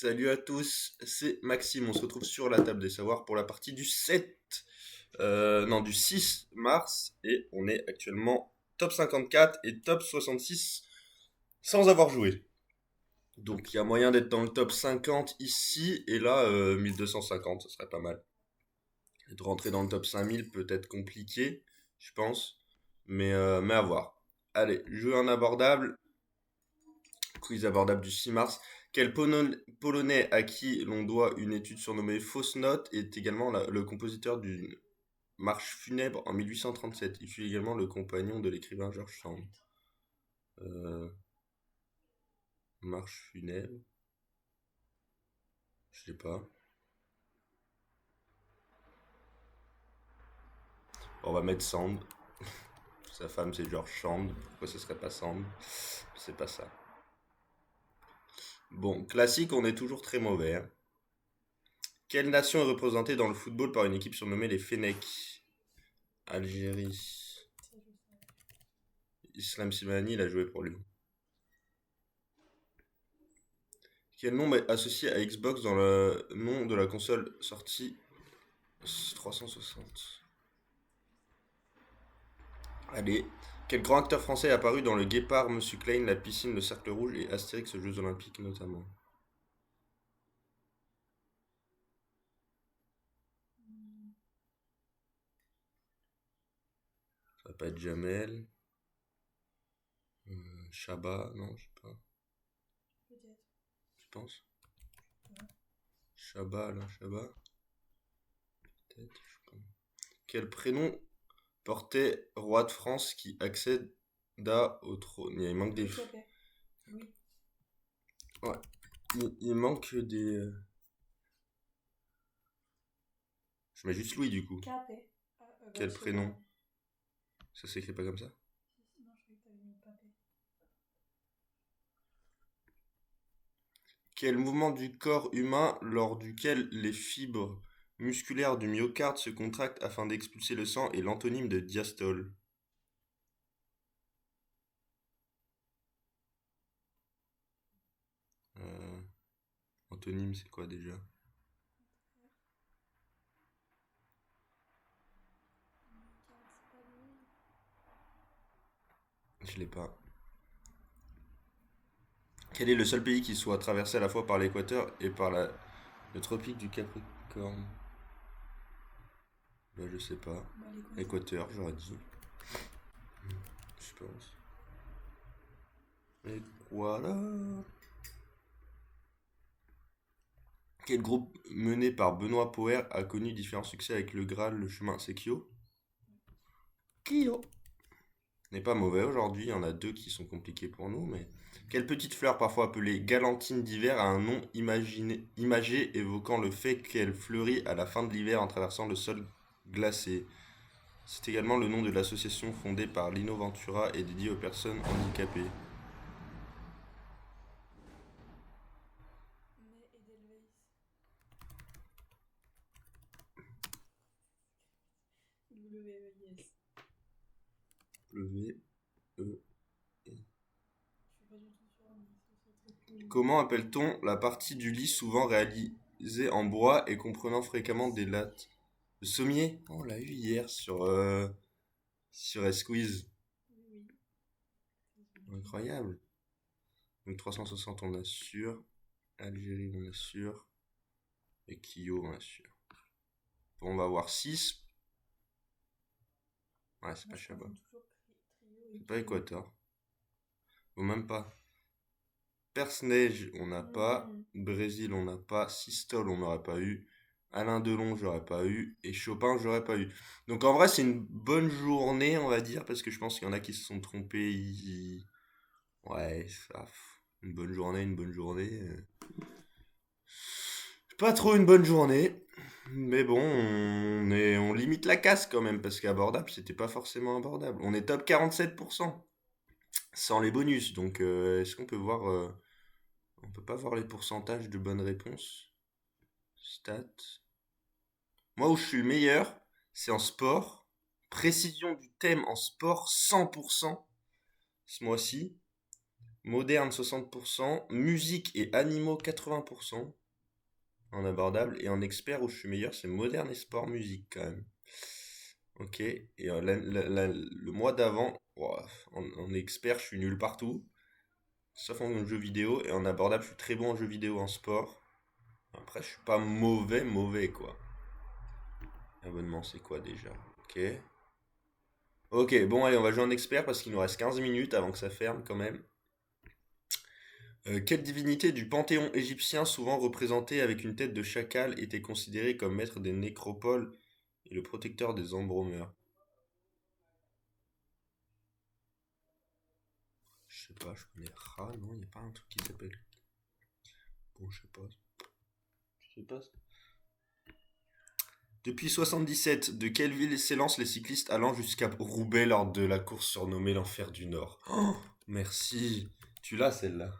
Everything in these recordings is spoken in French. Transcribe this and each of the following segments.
Salut à tous, c'est Maxime. On se retrouve sur la table des savoirs pour la partie du 7, non, du 6 mars. Et on est actuellement top 54 et top 66 sans avoir joué. Donc il y a moyen d'être dans le top 50 ici. Et là, 1250, ce serait pas mal. Et de rentrer dans le top 5000 peut être compliqué, je pense. Mais à voir. Allez, jeu inabordable. Quiz abordable du 6 mars. Quel Polonais à qui l'on doit une étude surnommée Fausse Note est également le compositeur d'une marche funèbre en 1837. Il fut également le compagnon de l'écrivain George Sand. Euh, marche funèbre, je sais pas. On va mettre Sand. Sa femme c'est George Sand. Pourquoi ce serait pas Sand? C'est pas ça. Bon, classique, on est toujours très mauvais, hein. Quelle nation est représentée dans le football par une équipe surnommée les Fennecs? Algérie. Islam Slimani, il a joué pour lui. Quel nom est associé à Xbox dans le nom de la console sortie 360? Allez. Quel grand acteur français est apparu dans Le Guépard, Monsieur Klein, La Piscine, Le Cercle Rouge et Astérix aux Jeux Olympiques notamment? Ça va pas être Jamel. Chabat, non, je sais pas. Tu penses? Chabat, là, Chabat. Peut-être, je sais pas. Quel prénom portait roi de France qui accéda au trône? Il manque des. Oui. Ouais. Il manque des. Je mets juste Louis du coup. Capé. Quel prénom? Ça s'écrit pas comme ça? Non, je vais pas mis Papé. Quel mouvement du corps humain lors duquel les fibres musculaires du myocarde se contractent afin d'expulser le sang est l'antonyme de diastole? Euh, Antonyme, c'est quoi déjà? Je l'ai pas. Quel est le seul pays qui soit traversé à la fois par l'équateur et par le tropique du Capricorne? Bah, je sais pas. Équateur, j'aurais dit. Je pense. Et voilà. Quel groupe mené par Benoît Poher a connu différents succès avec le Graal, le chemin? C'est Kyo? Kyo. N'est pas mauvais aujourd'hui, il y en a deux qui sont compliqués pour nous, mais. Quelle petite fleur, parfois appelée galantine d'hiver, a un nom imagé évoquant le fait qu'elle fleurit à la fin de l'hiver en traversant le sol glacé? C'est également le nom de l'association fondée par Lino Ventura et dédiée aux personnes handicapées. WES. W, E. Je suis pas du tout sûre, mais c'est très cool. Comment appelle-t-on la partie du lit souvent réalisée en bois et comprenant fréquemment des lattes? Le sommier? On l'a eu hier sur S-Quiz. Oui. Incroyable. Donc 360 on assure. Algérie on assure. Et Kyo on assure. Bon, on va voir 6. Ouais, c'est pas Chabat. C'est pas Équateur. Ou même pas. Perce-Neige, on n'a pas. Brésil, on n'a pas. Sistole, on n'aurait pas eu. Alain Delon, j'aurais pas eu. Et Chopin, j'aurais pas eu. Donc en vrai, c'est une bonne journée, on va dire, parce que je pense qu'il y en a qui se sont trompés. Ouais, ça, une bonne journée, une bonne journée. Pas trop une bonne journée. Mais bon, on limite la casse quand même, parce qu'abordable, c'était pas forcément abordable. On est top 47%, sans les bonus. Donc, est-ce qu'on peut voir. On peut pas voir les pourcentages de bonnes réponses. Stats. Moi, où je suis le meilleur, c'est en sport. Précision du thème en sport, 100% ce mois-ci. Moderne 60%, musique et animaux 80% en abordable. Et en expert où je suis meilleur, c'est moderne et sport musique quand même. Ok, et le mois d'avant, ouah, en expert, je suis nul partout, sauf en jeu vidéo. Et en abordable, je suis très bon en jeu vidéo, en sport. Après, je suis pas mauvais quoi. Abonnement, c'est quoi déjà? Ok. Ok, bon, allez, on va jouer en expert parce qu'il nous reste 15 minutes avant que ça ferme quand même. Quelle divinité du panthéon égyptien, souvent représentée avec une tête de chacal, était considérée comme maître des nécropoles et le protecteur des embrumeurs? Je sais pas, je connais Ra, non, il n'y a pas un truc qui s'appelle. Bon, je sais pas. Je sais pas. Depuis 77, de quelle ville s'élancent les cyclistes allant jusqu'à Roubaix lors de la course surnommée l'Enfer du Nord? Oh, merci. Tu l'as celle-là.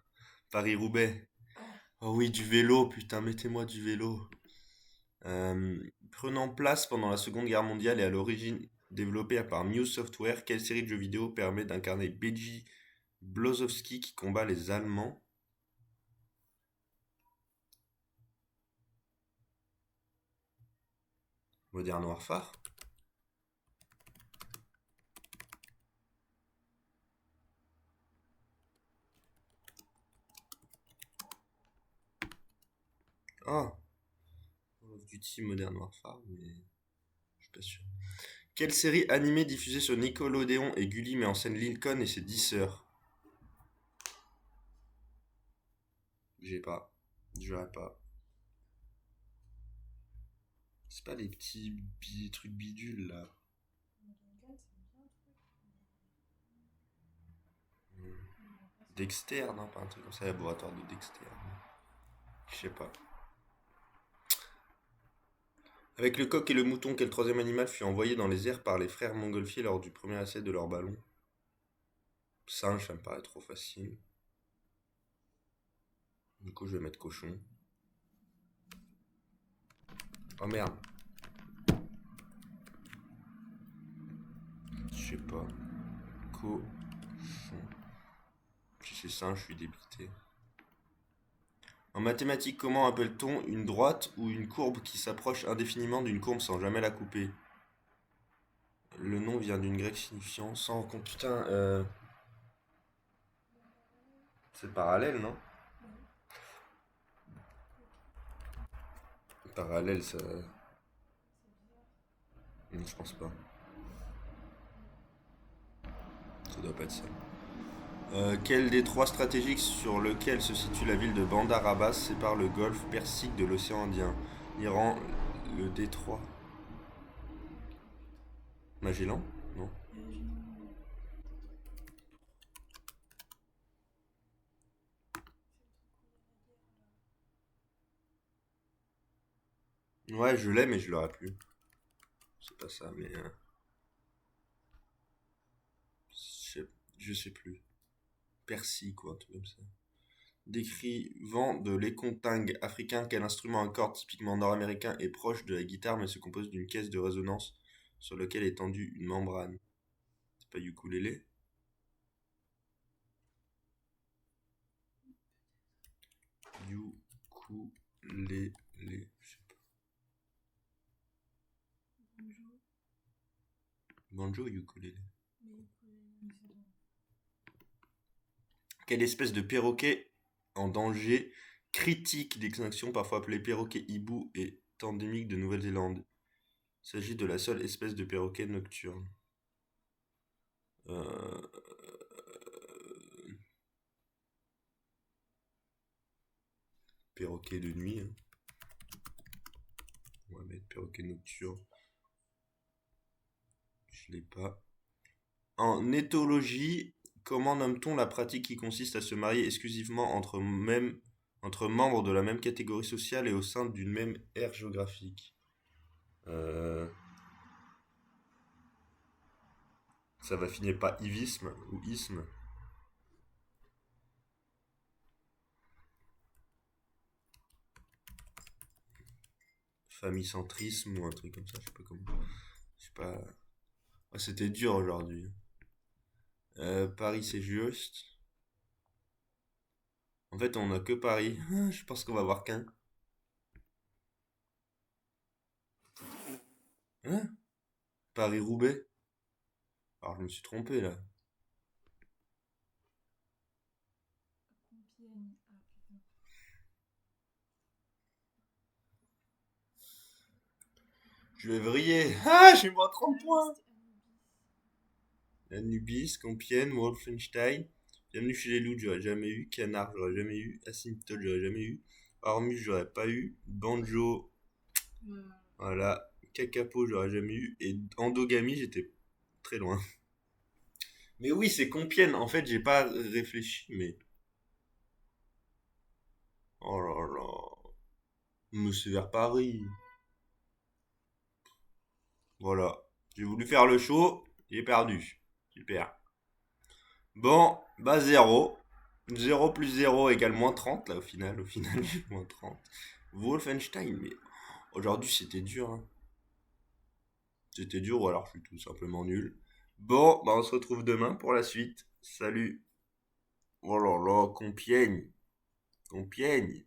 Paris-Roubaix. Oh oui, du vélo, putain, mettez-moi du vélo. Prenant place pendant la Seconde Guerre mondiale et à l'origine développée par Muse Software, quelle série de jeux vidéo permet d'incarner Beji Blazowski qui combat les Allemands? Modern Warfare? Ah, Call of Duty Modern Warfare, mais je suis pas sûr. Quelle série animée diffusée sur Nickelodeon et Gulli met en scène Lincoln et ses 10 sœurs? J'ai pas. J'aurais pas. C'est pas les petits trucs bidules là. Modern 4, c'est bien un truc. Hmm. Mais on va pas ça. Dexter, non, pas un truc comme ça, laboratoire de Dexter. Je sais pas. Avec le coq et le mouton, quel troisième animal fut envoyé dans les airs par les frères Montgolfier lors du premier essai de leur ballon? Singe, ça me paraît trop facile. Du coup, je vais mettre cochon. Oh merde. Je sais pas. Cochon. Si c'est singe, je suis débité. En mathématiques, comment appelle-t-on une droite ou une courbe qui s'approche indéfiniment d'une courbe sans jamais la couper? Le nom vient d'une grecque signifiant sans compte. Putain, c'est parallèle, non? Bah oui. Ok. Parallèle, ça. C'est bizarre. Non, je pense pas. Ça doit pas être ça. Quel des trois stratégiques sur lequel se situe la ville de Bandar Abbas sépare le golfe Persique de l'océan Indien? Iran, le détroit. Magellan? Non. Non. C'est le truc où il y a la guerre là. Ouais, je l'ai, mais je l'aurais plus. C'est pas ça, mais. Je sais plus. Persique, quoi, un truc comme ça. Décrivant de l'écontingue africain, quel instrument à cordes typiquement nord-américain est proche de la guitare mais se compose d'une caisse de résonance sur laquelle est tendue une membrane? C'est pas ukulélé? Ukulélé, je sais pas. Bonjour. Banjo ou ukulélé? Mais c'est bon. Quelle espèce de perroquet en danger critique d'extinction, parfois appelé perroquet hibou, est endémique de Nouvelle-Zélande? Il s'agit de la seule espèce de perroquet nocturne. Euh, Perroquet de nuit, hein. On va mettre perroquet nocturne. Je l'ai pas. En éthologie, comment nomme-t-on la pratique qui consiste à se marier exclusivement entre membres de la même catégorie sociale et au sein d'une même aire géographique? Euh, Ça va finir par ivisme ou isme. Famille centrisme ou un truc comme ça, je sais pas comment. Je sais pas. Ah, c'était dur aujourd'hui. Paris c'est juste. En fait, on a que Paris. Je pense qu'on va voir qu'un. Hein? Paris-Roubaix? Alors, je me suis trompé là. Compiègne. Ah putain. Je vais vriller. Ah, j'ai moins 30 points. Aliste, Anubis. Anubis, Compiègne, Wolfenstein. Bienvenue chez les loups, j'aurais jamais eu. Canard, j'aurais jamais eu. Asymptote, j'aurais jamais eu. Ormus, j'aurais pas eu. Banjo, Euh, voilà. Kakapo, j'aurais jamais eu. Et Endogamy, j'étais très loin. Mais oui, c'est Compiègne. En fait, j'ai pas réfléchi, mais. Oh là là. Mais c'est vers Paris. Voilà. J'ai voulu faire le show, j'ai perdu. Super. Bon, bah 0. 0 plus 0 égale moins 30 là au final. Au final, j'ai moins 30. Wolfenstein, mais aujourd'hui c'était dur, hein. C'était dur ou alors je suis tout simplement nul. Bon, bah on se retrouve demain pour la suite. Salut. Oh là là, Compiègne. Compiègne.